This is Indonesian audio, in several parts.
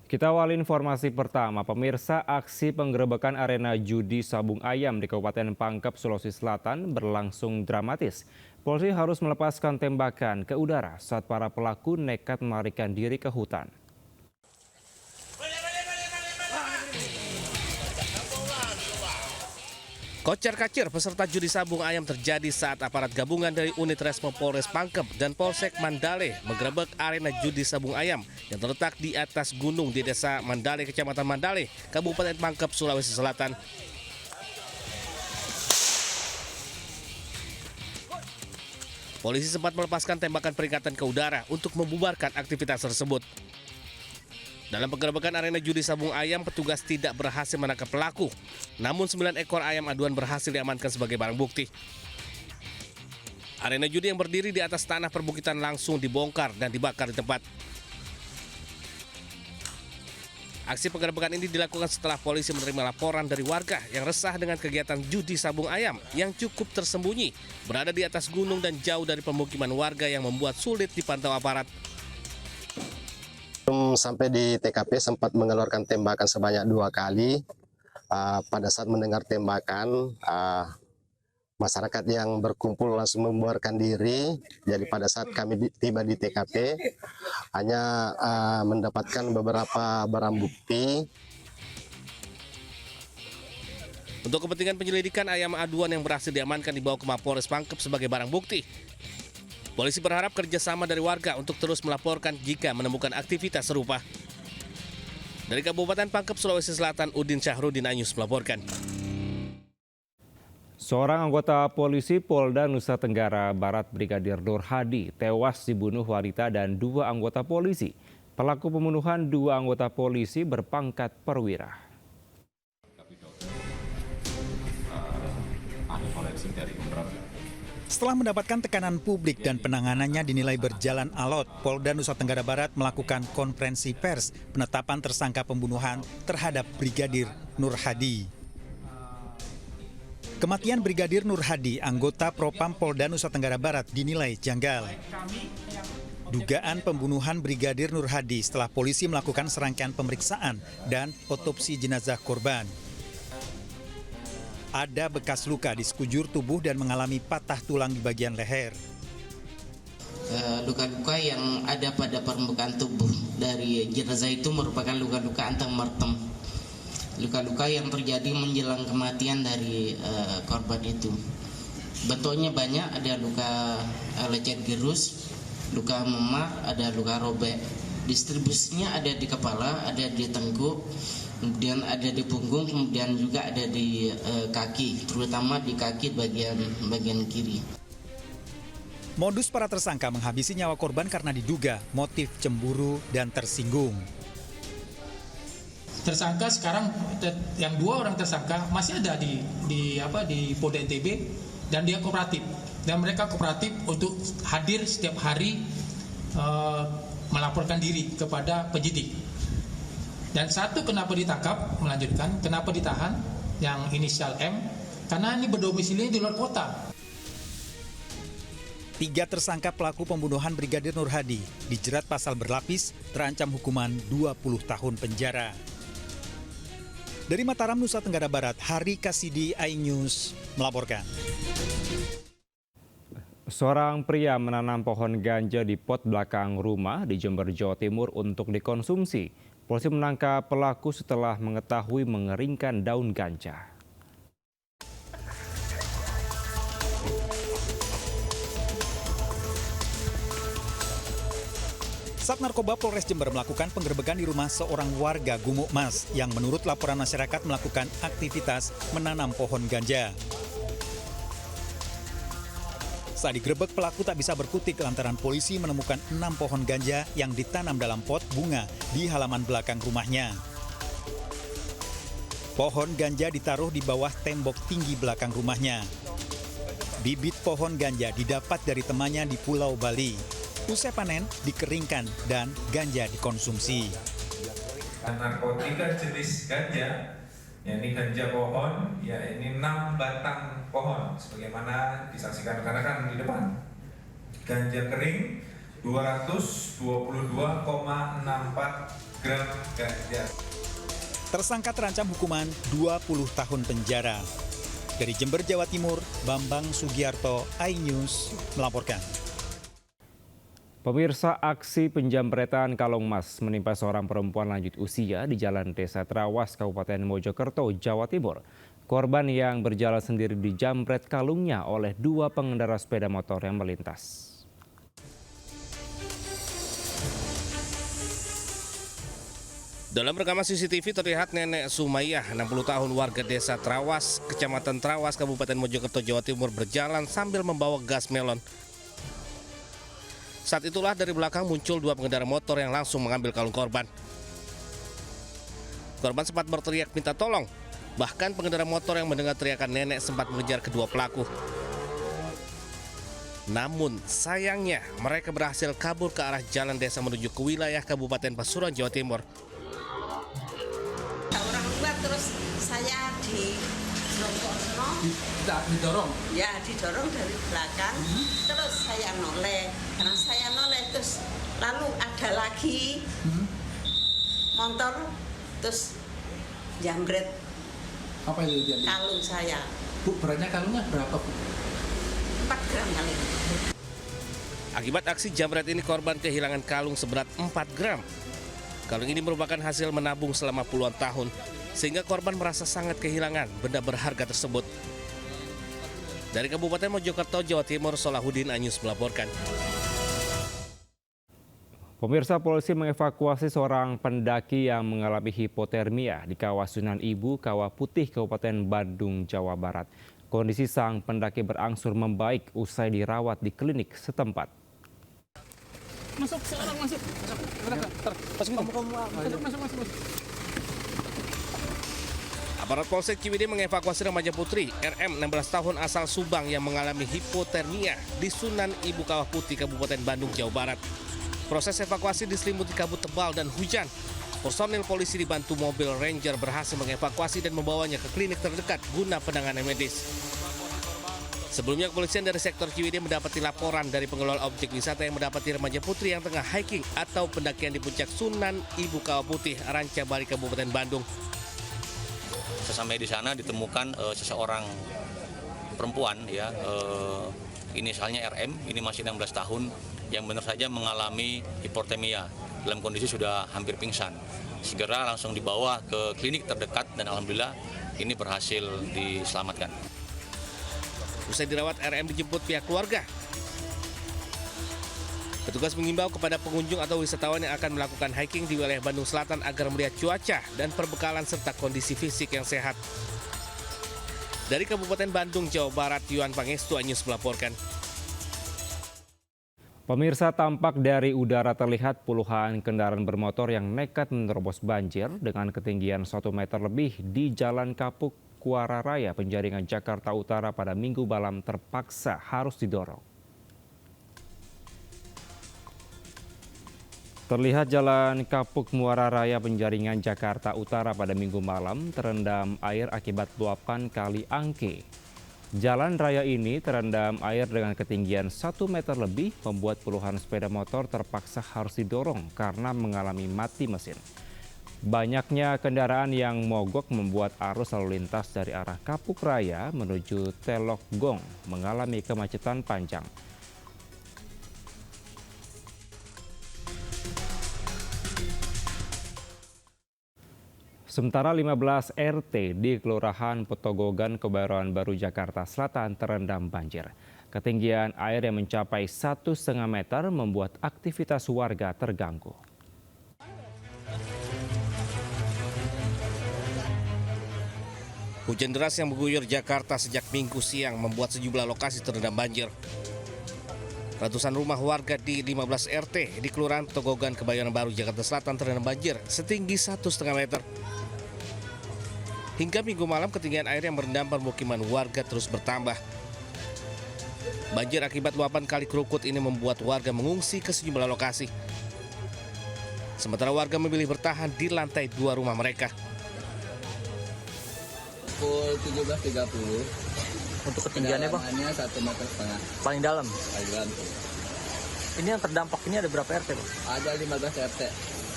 Kita awali informasi pertama, pemirsa aksi penggerebekan arena judi Sabung Ayam di Kabupaten Pangkep, Sulawesi Selatan berlangsung dramatis. Polisi harus melepaskan tembakan ke udara saat para pelaku nekat melarikan diri ke hutan. Kocar-kacir peserta judi sabung ayam terjadi saat aparat gabungan dari unit Resmo Polres Pangkep dan Polsek Mandale menggerebek arena judi sabung ayam yang terletak di atas gunung di Desa Mandale, Kecamatan Mandale, Kabupaten Pangkep, Sulawesi Selatan. Polisi sempat melepaskan tembakan peringatan ke udara untuk membubarkan aktivitas tersebut. Dalam penggerebekan arena judi sabung ayam, petugas tidak berhasil menangkap pelaku. Namun 9 ekor ayam aduan berhasil diamankan sebagai barang bukti. Arena judi yang berdiri di atas tanah perbukitan langsung dibongkar dan dibakar di tempat. Aksi penggerebekan ini dilakukan setelah polisi menerima laporan dari warga yang resah dengan kegiatan judi sabung ayam yang cukup tersembunyi, berada di atas gunung dan jauh dari pemukiman warga yang membuat sulit dipantau aparat. Sampai di TKP sempat mengeluarkan tembakan sebanyak 2 kali. Pada saat mendengar tembakan, masyarakat yang berkumpul langsung membubarkan diri. Jadi pada saat kami tiba di TKP, hanya mendapatkan beberapa barang bukti. Untuk kepentingan penyelidikan, ayam aduan yang berhasil diamankan dibawa ke Mapolres Pangkep sebagai barang bukti. Polisi berharap kerjasama dari warga untuk terus melaporkan jika menemukan aktivitas serupa. Dari Kabupaten Pangkep, Sulawesi Selatan, Udin Syahrudin Anyus melaporkan. Seorang anggota polisi Polda Nusa Tenggara Barat Brigadir Nur Hadi tewas dibunuh wanita dan 2 anggota polisi. Pelaku pembunuhan 2 anggota polisi berpangkat perwira. Setelah mendapatkan tekanan publik dan penanganannya dinilai berjalan alot, Polda Nusa Tenggara Barat melakukan konferensi pers penetapan tersangka pembunuhan terhadap Brigadir Nur Hadi. Kematian Brigadir Nur Hadi, anggota Propam Polda Nusa Tenggara Barat, dinilai janggal. Dugaan pembunuhan Brigadir Nur Hadi setelah polisi melakukan serangkaian pemeriksaan dan otopsi jenazah korban. Ada bekas luka di sekujur tubuh dan mengalami patah tulang di bagian leher. Luka-luka yang ada pada permukaan tubuh dari jenazah itu merupakan luka-luka antemortem. Luka-luka yang terjadi menjelang kematian dari korban itu. Bentuknya banyak, ada luka lecet girus, luka memar, ada luka robek. Distribusinya ada di kepala, ada di tengkuk, kemudian ada di punggung, kemudian juga ada di kaki, terutama di kaki bagian kiri. Modus para tersangka menghabisi nyawa korban karena diduga motif cemburu dan tersinggung. Tersangka sekarang yang 2 orang tersangka masih ada di Polda NTB dan dia kooperatif, dan mereka kooperatif untuk hadir setiap hari melaporkan diri kepada penyidik. Dan satu kenapa ditangkap, melanjutkan, kenapa ditahan, yang inisial M, karena ini berdomisili di luar kota. 3 tersangka pelaku pembunuhan Brigadir Nur Hadi dijerat pasal berlapis, terancam hukuman 20 tahun penjara. Dari Mataram, Nusa Tenggara Barat, Hari Kasidi, iNews melaporkan. Seorang pria menanam pohon ganja di pot belakang rumah di Jember, Jawa Timur untuk dikonsumsi. Polisi menangkap pelaku setelah mengetahui mengeringkan daun ganja. Sat Narkoba Polres Jember melakukan penggerebekan di rumah seorang warga Gumuk Mas yang menurut laporan masyarakat melakukan aktivitas menanam pohon ganja. Saat digerebek, pelaku tak bisa berkutik lantaran polisi menemukan 6 pohon ganja yang ditanam dalam pot bunga di halaman belakang rumahnya. Pohon ganja ditaruh di bawah tembok tinggi belakang rumahnya. Bibit pohon ganja didapat dari temannya di Pulau Bali. Usai panen, dikeringkan dan ganja dikonsumsi. Narkotika jenis ganja, yakni ganja pohon, ya ini 6 batang pohon, sebagaimana disaksikan rekan-rekan di depan. Ganja kering 222,64 gram ganja. Tersangka terancam hukuman 20 tahun penjara. Dari Jember, Jawa Timur, Bambang Sugiarto, iNews melaporkan. Pemirsa, aksi penjamretan kalung emas menimpa seorang perempuan lanjut usia di Jalan Desa Trawas, Kabupaten Mojokerto, Jawa Timur. Korban yang berjalan sendiri dijamret kalungnya oleh dua pengendara sepeda motor yang melintas. Dalam rekaman CCTV terlihat Nenek Sumaiyah, 60 tahun warga desa Trawas, Kecamatan Trawas, Kabupaten Mojokerto, Jawa Timur berjalan sambil membawa gas melon. Saat itulah dari belakang muncul dua pengendara motor yang langsung mengambil kalung korban. Korban sempat berteriak minta tolong. Bahkan pengendara motor yang mendengar teriakan nenek sempat mengejar kedua pelaku. Namun sayangnya mereka berhasil kabur ke arah jalan desa menuju ke wilayah Kabupaten Pasuruan, Jawa Timur. Orang luar terus saya Didorong. Ya, didorong dari belakang. Terus saya noleh. Karena saya noleh terus lalu ada lagi motor terus jambret Apa itu dia? kalung saya. Bu, beratnya kalungnya berapa, Bu? 4 gram kali. Akibat aksi jambret ini korban kehilangan kalung seberat 4 gram. Kalung ini merupakan hasil menabung selama puluhan tahun, sehingga korban merasa sangat kehilangan benda berharga tersebut. Dari Kabupaten Mojokerto, Jawa Timur, Solahuddin, iNews melaporkan. Pemirsa, polisi mengevakuasi seorang pendaki yang mengalami hipotermia di Kawah Sunan Ibu, Kawah Putih, Kabupaten Bandung, Jawa Barat. Kondisi sang pendaki berangsur membaik usai dirawat di klinik setempat. Masuk, seorang masuk. Masuk. Aparat Polsek Ciwidey mengevakuasi remaja putri RM 16 tahun asal Subang yang mengalami hipotermia di Sunan Ibu Kawah Putih, Kabupaten Bandung, Jawa Barat. Proses evakuasi diselimuti kabut tebal dan hujan. Personil polisi dibantu mobil Ranger berhasil mengevakuasi dan membawanya ke klinik terdekat guna penanganan medis. Sebelumnya kepolisian dari sektor Ciwidey mendapati laporan dari pengelola objek wisata yang mendapati remaja putri yang tengah hiking atau pendakian di puncak Sunan Ibu Kawah Putih, Rancabari, Kabupaten Bandung. Sesampai di sana ditemukan seseorang perempuan ya, inisialnya RM, ini masih 16 tahun, yang benar saja mengalami hipotermia dalam kondisi sudah hampir pingsan. Segera langsung dibawa ke klinik terdekat dan alhamdulillah ini berhasil diselamatkan. Usai dirawat, RM dijemput pihak keluarga. Petugas mengimbau kepada pengunjung atau wisatawan yang akan melakukan hiking di wilayah Bandung Selatan agar melihat cuaca dan perbekalan serta kondisi fisik yang sehat. Dari Kabupaten Bandung, Jawa Barat, Yuan Pangestu, iNews melaporkan. Pemirsa, tampak dari udara terlihat puluhan kendaraan bermotor yang nekat menerobos banjir dengan ketinggian 1 meter lebih di Jalan Kapuk Kuara Raya, Penjaringan, Jakarta Utara pada Minggu malam terpaksa harus didorong. Terlihat Jalan Kapuk Muara Raya, Penjaringan, Jakarta Utara pada Minggu malam terendam air akibat luapan Kali Angke. Jalan raya ini terendam air dengan ketinggian 1 meter lebih, membuat puluhan sepeda motor terpaksa harus didorong karena mengalami mati mesin. Banyaknya kendaraan yang mogok membuat arus lalu lintas dari arah Kapuk Raya menuju Telok Gong mengalami kemacetan panjang. Sementara 15 RT di Kelurahan Petogogan, Kebayoran Baru, Jakarta Selatan terendam banjir. Ketinggian air yang mencapai 1,5 meter membuat aktivitas warga terganggu. Hujan deras yang mengguyur Jakarta sejak Minggu siang membuat sejumlah lokasi terendam banjir. Ratusan rumah warga di 15 RT di Kelurahan Petogogan, Kebayoran Baru, Jakarta Selatan terendam banjir setinggi 1,5 meter. Hingga Minggu malam ketinggian air yang merendam permukiman warga terus bertambah. Banjir akibat luapan Kali Krukut ini membuat warga mengungsi ke sejumlah lokasi. Sementara warga memilih bertahan di lantai 2 rumah mereka. Pukul 17.30. Untuk ketinggiannya, Bang? 1,5 meter. Paling dalam? Paling dalam. Ini yang terdampak ini ada berapa RT, Bang? Ada 15 RT.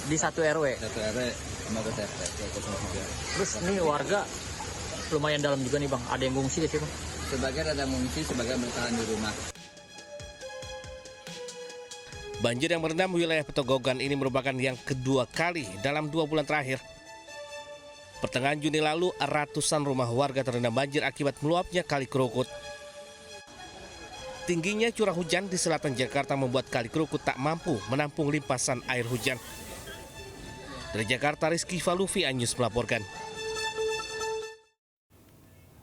Di satu RW. Satu RW sama ke RT 203. Terus ini warga lumayan dalam juga nih Bang. Ada yang ngungsi di situ? Sebagian ada mengungsi, sebagian bertahan di rumah. Banjir yang merendam wilayah Petogogan ini merupakan yang kedua kali dalam 2 bulan terakhir. Pertengahan Juni lalu, ratusan rumah warga terendam banjir akibat meluapnya Kali Krukut. Tingginya curah hujan di selatan Jakarta membuat Kali Krukut tak mampu menampung limpasan air hujan. Dari Jakarta, Rizky Falufi, Anyus melaporkan.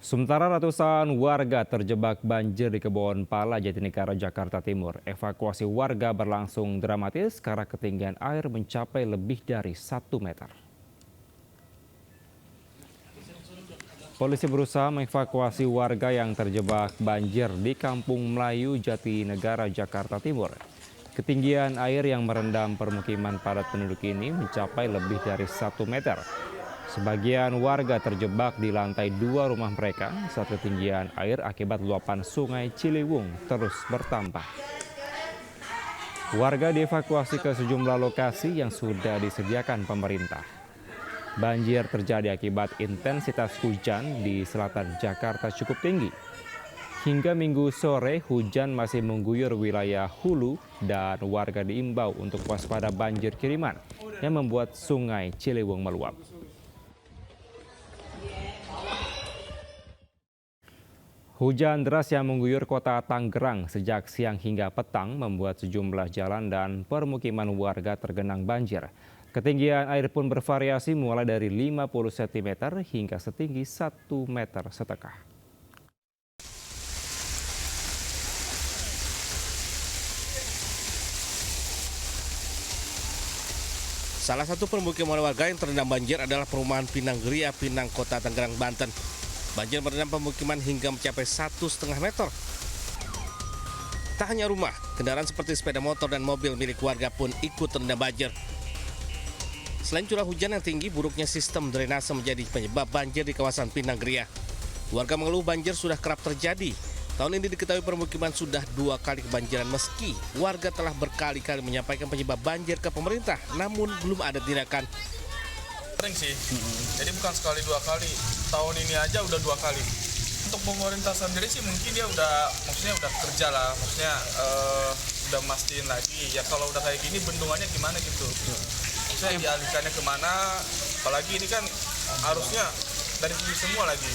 Sementara ratusan warga terjebak banjir di Kebon Pala, Jatinegara, Jakarta Timur. Evakuasi warga berlangsung dramatis karena ketinggian air mencapai lebih dari 1 meter. Polisi berusaha mengevakuasi warga yang terjebak banjir di Kampung Melayu, Jatinegara, Jakarta Timur. Ketinggian air yang merendam permukiman padat penduduk ini mencapai lebih dari 1 meter. Sebagian warga terjebak di lantai 2 rumah mereka saat ketinggian air akibat luapan Sungai Ciliwung terus bertambah. Warga dievakuasi ke sejumlah lokasi yang sudah disediakan pemerintah. Banjir terjadi akibat intensitas hujan di selatan Jakarta cukup tinggi. Hingga Minggu sore, hujan masih mengguyur wilayah hulu dan warga diimbau untuk waspada banjir kiriman yang membuat Sungai Ciliwung meluap. Hujan deras yang mengguyur kota Tangerang sejak siang hingga petang membuat sejumlah jalan dan permukiman warga tergenang banjir. Ketinggian air pun bervariasi mulai dari 50 cm hingga setinggi 1,5 meter. Salah satu permukiman warga yang terendam banjir adalah perumahan Pinang Gria, Pinang, Kota Tangerang, Banten. Banjir merendam pemukiman hingga mencapai 1,5 meter. Tak hanya rumah, kendaraan seperti sepeda motor dan mobil milik warga pun ikut terendam banjir. Selain curah hujan yang tinggi, buruknya sistem drainase menjadi penyebab banjir di kawasan Pinang Gria. Warga mengeluh banjir sudah kerap terjadi. Tahun ini diketahui permukiman sudah 2 kali kebanjiran meski warga telah berkali-kali menyampaikan penyebab banjir ke pemerintah, namun belum ada tindakan. Sering sih, jadi bukan sekali 2 kali, tahun ini aja udah 2 kali. Untuk pemerintah sendiri sih mungkin dia udah kerja lah, udah mastiin lagi, ya kalau udah kayak gini bendungannya gimana gitu. Maksudnya dialihkannya kemana, apalagi ini kan harusnya dari sini semua lagi.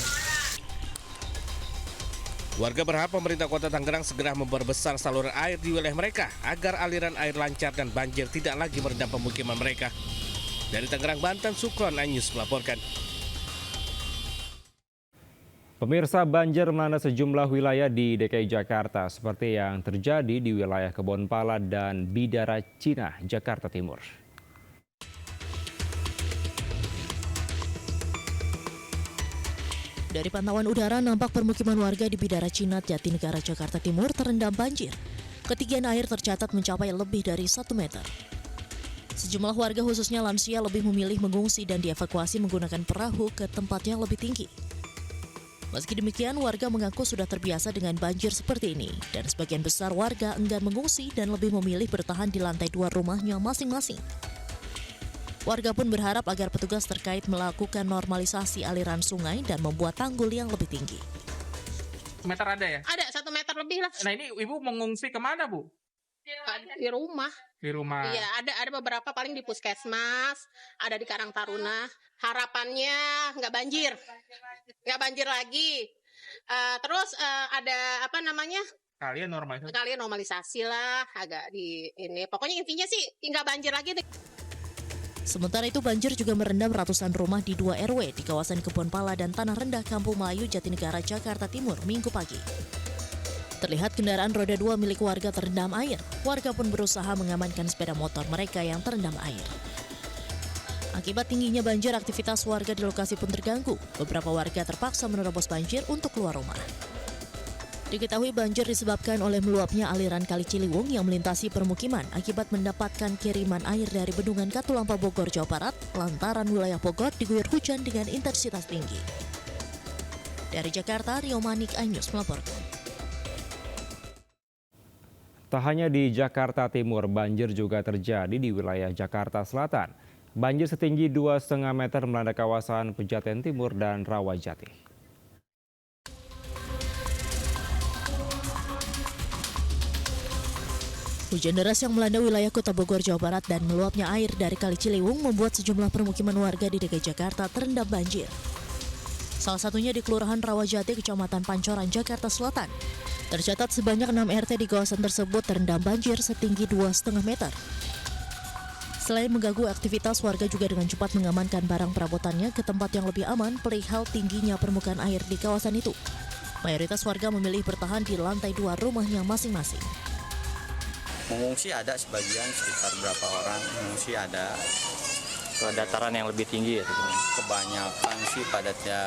Warga berharap pemerintah Kota Tangerang segera memperbesar saluran air di wilayah mereka agar aliran air lancar dan banjir tidak lagi merendam pemukiman mereka. Dari Tangerang, Banten, Sukron, Anyus melaporkan. Pemirsa, banjir melanda sejumlah wilayah di DKI Jakarta seperti yang terjadi di wilayah Kebon Pala dan Bidara Cina, Jakarta Timur. Dari pantauan udara, nampak permukiman warga di Bidara Cina, Jatinegara, Jakarta Timur terendam banjir. Ketinggian air tercatat mencapai lebih dari 1 meter. Sejumlah warga khususnya lansia lebih memilih mengungsi dan dievakuasi menggunakan perahu ke tempat yang lebih tinggi. Meski demikian, warga mengaku sudah terbiasa dengan banjir seperti ini dan sebagian besar warga enggan mengungsi dan lebih memilih bertahan di lantai 2 rumahnya masing-masing. Warga pun berharap agar petugas terkait melakukan normalisasi aliran sungai dan membuat tanggul yang lebih tinggi. Meter ada ya? Ada 1 meter lebih lah. Nah ini ibu mengungsi kemana Bu? Di rumah. Di rumah. Iya, ada beberapa paling di puskesmas, ada di Karang Taruna. Harapannya nggak banjir lagi. Terus ada apa namanya? Kalian normalisasi lah, agak di ini. Pokoknya intinya sih nggak banjir lagi deh. Sementara itu banjir juga merendam ratusan rumah di 2 RW di kawasan Kebon Pala dan Tanah Rendah, Kampung Melayu, Jatinegara, Jakarta Timur, Minggu pagi. Terlihat kendaraan roda 2 milik warga terendam air. Warga pun berusaha mengamankan sepeda motor mereka yang terendam air. Akibat tingginya banjir, aktivitas warga di lokasi pun terganggu. Beberapa warga terpaksa menerobos banjir untuk keluar rumah. Diketahui banjir disebabkan oleh meluapnya aliran Kali Ciliwung yang melintasi permukiman akibat mendapatkan kiriman air dari Bendungan Katulampa, Bogor, Jawa Barat, lantaran wilayah Bogor diguyur hujan dengan intensitas tinggi. Dari Jakarta, Rio Manik, Anyus melaporkan. Tak hanya di Jakarta Timur, banjir juga terjadi di wilayah Jakarta Selatan. Banjir setinggi 2,5 meter melanda kawasan Pejaten Timur dan Rawajati. Hujan deras yang melanda wilayah Kota Bogor, Jawa Barat dan meluapnya air dari Kali Ciliwung membuat sejumlah permukiman warga di DKI Jakarta terendam banjir. Salah satunya di Kelurahan Rawajati, Kecamatan Pancoran, Jakarta Selatan. Tercatat sebanyak 6 RT di kawasan tersebut terendam banjir setinggi 2,5 meter. Selain mengganggu aktivitas, warga juga dengan cepat mengamankan barang perabotannya ke tempat yang lebih aman perihal tingginya permukaan air di kawasan itu. Mayoritas warga memilih bertahan di lantai 2 rumahnya masing-masing. Mengungsi ada sebagian, sekitar berapa orang mengungsi ada. Ke dataran yang lebih tinggi ya? Kebanyakan sih padatnya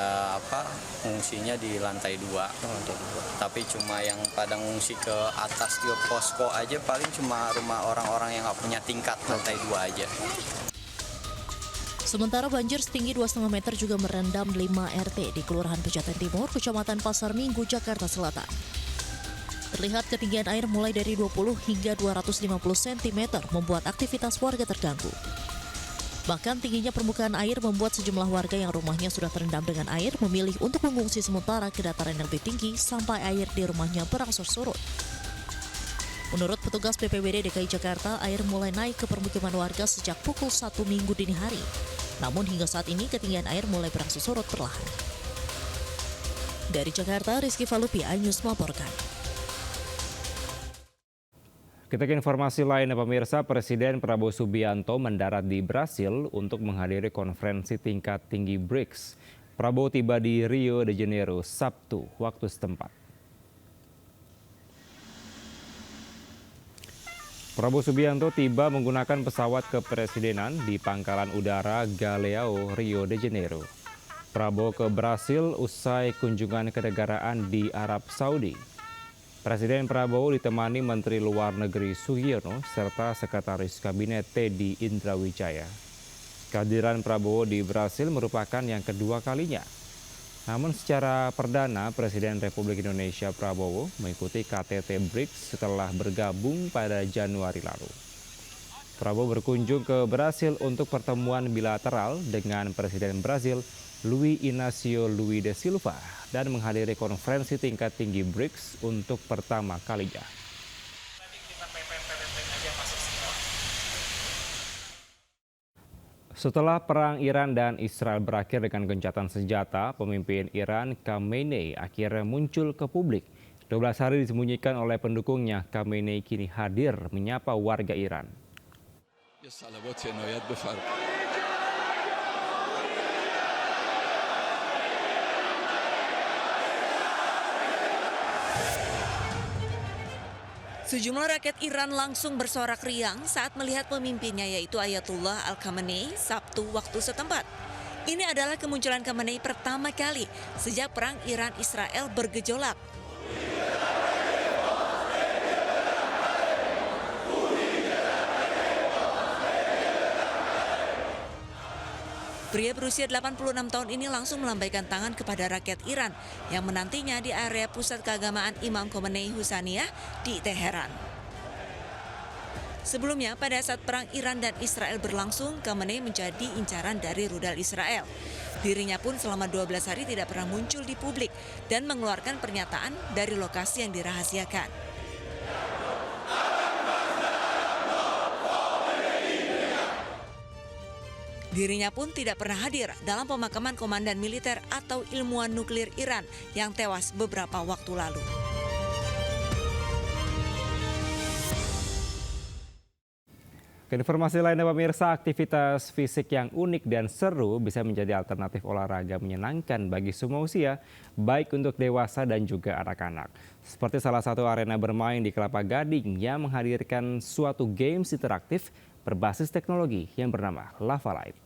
mengungsinya di lantai 2. Tapi cuma yang pada ngungsi ke atas ke posko aja paling cuma rumah orang-orang yang nggak punya tingkat, lantai 2 aja. Sementara banjir setinggi 2,5 meter juga merendam 5 RT di Kelurahan Pejaten Timur, Kecamatan Pasar Minggu, Jakarta Selatan. Terlihat ketinggian air mulai dari 20 hingga 250 cm membuat aktivitas warga terganggu. Bahkan tingginya permukaan air membuat sejumlah warga yang rumahnya sudah terendam dengan air memilih untuk mengungsi sementara ke dataran yang lebih tinggi sampai air di rumahnya berangsur surut. Menurut petugas BPBD DKI Jakarta, air mulai naik ke permukiman warga sejak pukul 1 Minggu dini hari. Namun hingga saat ini ketinggian air mulai berangsur surut perlahan. Dari Jakarta, Rizky Falupi, iNews melaporkan. Kita ke informasi lain, pemirsa. Presiden Prabowo Subianto mendarat di Brasil untuk menghadiri konferensi tingkat tinggi BRICS. Prabowo tiba di Rio de Janeiro Sabtu waktu setempat. Prabowo Subianto tiba menggunakan pesawat kepresidenan di Pangkalan Udara Galeão, Rio de Janeiro. Prabowo ke Brasil usai kunjungan kenegaraan di Arab Saudi. Presiden Prabowo ditemani Menteri Luar Negeri Sugiono serta Sekretaris Kabinet Teddy Indrawijaya. Kehadiran Prabowo di Brasil merupakan yang kedua kalinya. Namun secara perdana Presiden Republik Indonesia Prabowo mengikuti KTT BRICS setelah bergabung pada Januari lalu. Prabowo berkunjung ke Brasil untuk pertemuan bilateral dengan Presiden Brasil Luiz Inácio Lula da Silva dan menghadiri konferensi tingkat tinggi BRICS untuk pertama kalinya. Setelah perang Iran dan Israel berakhir dengan gencatan senjata, pemimpin Iran Khamenei akhirnya muncul ke publik. 12 hari disembunyikan oleh pendukungnya, Khamenei kini hadir menyapa warga Iran. Sejumlah rakyat Iran langsung bersorak riang saat melihat pemimpinnya yaitu Ayatullah Al-Khamenei Sabtu waktu setempat. Ini adalah kemunculan Khamenei pertama kali sejak perang Iran-Israel bergejolak. Pria berusia 86 tahun ini langsung melambaikan tangan kepada rakyat Iran yang menantinya di area pusat keagamaan Imam Khomeini Husainiyah di Teheran. Sebelumnya, pada saat perang Iran dan Israel berlangsung, Khamenei menjadi incaran dari rudal Israel. Dirinya pun selama 12 hari tidak pernah muncul di publik dan mengeluarkan pernyataan dari lokasi yang dirahasiakan. Dirinya pun tidak pernah hadir dalam pemakaman komandan militer atau ilmuwan nuklir Iran yang tewas beberapa waktu lalu. Informasi lainnya pemirsa, aktivitas fisik yang unik dan seru bisa menjadi alternatif olahraga menyenangkan bagi semua usia, baik untuk dewasa dan juga anak-anak. Seperti salah satu arena bermain di Kelapa Gading yang menghadirkan suatu games interaktif berbasis teknologi yang bernama Lava Light.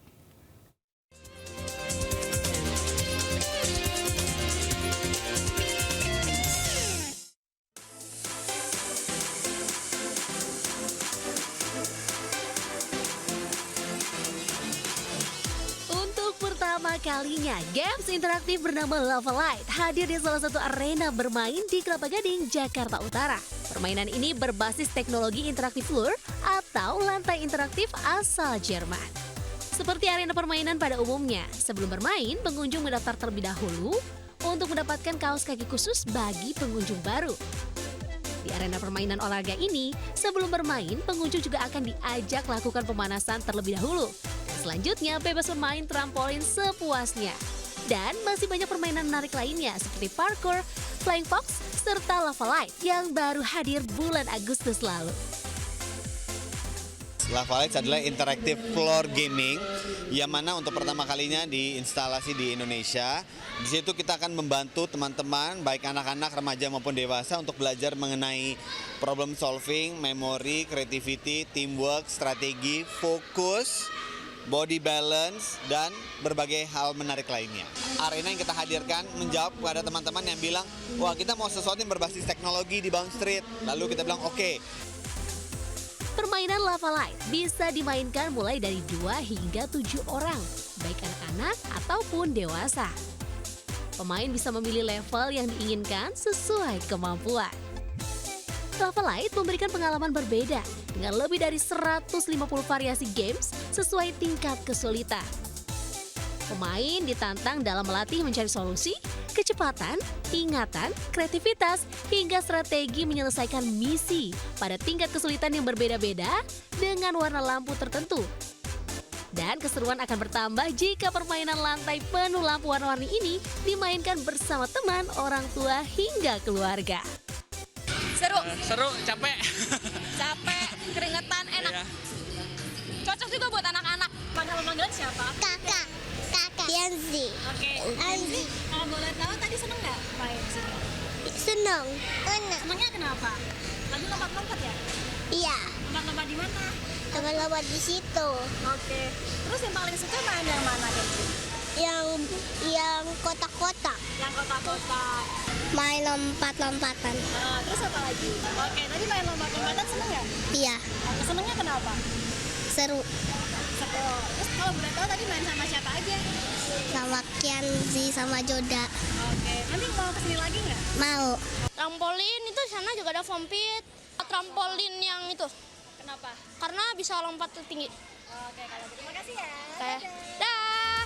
Pertama kalinya, games interaktif bernama Lava Light hadir di salah satu arena bermain di Kelapa Gading, Jakarta Utara. Permainan ini berbasis teknologi interaktif lure atau lantai interaktif asal Jerman. Seperti arena permainan pada umumnya, sebelum bermain, pengunjung mendaftar terlebih dahulu untuk mendapatkan kaos kaki khusus bagi pengunjung baru. Di arena permainan olahraga ini, sebelum bermain, pengunjung juga akan diajak lakukan pemanasan terlebih dahulu. Selanjutnya, bebas bermain trampolin sepuasnya. Dan masih banyak permainan menarik lainnya seperti parkour, flying fox, serta lava light yang baru hadir bulan Agustus lalu. Lava Lights adalah interactive floor gaming yang mana untuk pertama kalinya diinstalasi di Indonesia. Di situ kita akan membantu teman-teman, baik anak-anak, remaja maupun dewasa untuk belajar mengenai problem solving, memori, creativity, teamwork, strategi, fokus, body balance, dan berbagai hal menarik lainnya. Arena yang kita hadirkan menjawab kepada teman-teman yang bilang, wah kita mau sesuatu yang berbasis teknologi di Bond Street. Lalu kita bilang oke. Permainan Lava Light bisa dimainkan mulai dari 2 hingga 7 orang, baik anak-anak ataupun dewasa. Pemain bisa memilih level yang diinginkan sesuai kemampuan. Lava Light memberikan pengalaman berbeda dengan lebih dari 150 variasi games sesuai tingkat kesulitan. Pemain ditantang dalam melatih mencari solusi, kecepatan, ingatan, kreativitas, hingga strategi menyelesaikan misi pada tingkat kesulitan yang berbeda-beda dengan warna lampu tertentu. Dan keseruan akan bertambah jika permainan lantai penuh lampu warna-warni ini dimainkan bersama teman, orang tua, hingga keluarga. Seru, capek. Capek, keringetan, enak. Iya. Cocok juga buat anak-anak. Panggilan siapa? Kakak. Yanzi. Oke. Yanzi. Kalau boleh tahu tadi seneng nggak main di sini? Seneng. Senengnya kenapa? Tadi lompat-lompat ya? Iya. Lompat-lompat di mana? Lompat-lompat di situ. Oke. Terus yang paling suka main yang mana, Yanzi? Yang kotak-kotak. Yang kotak-kotak. Main lompat-lompatan. Terus apa lagi? Oke, tadi main lompat-lompatan seneng nggak? Iya. Senengnya kenapa? Seru. Seru. Terus kalau boleh tahu tadi main sama siapa aja? Sama Kianzi, sama Joda. Oke, nanti mau kesini lagi nggak? Mau. Trampolin itu sana juga ada foam pit. Trampolin yang itu. Kenapa? Karena bisa lompat tinggi. Oke, kalau gitu makasih ya. Dah.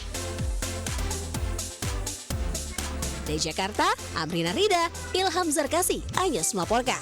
Dari Jakarta, Amrina Rida, Ilham Zarkasi, Anyas melaporkan.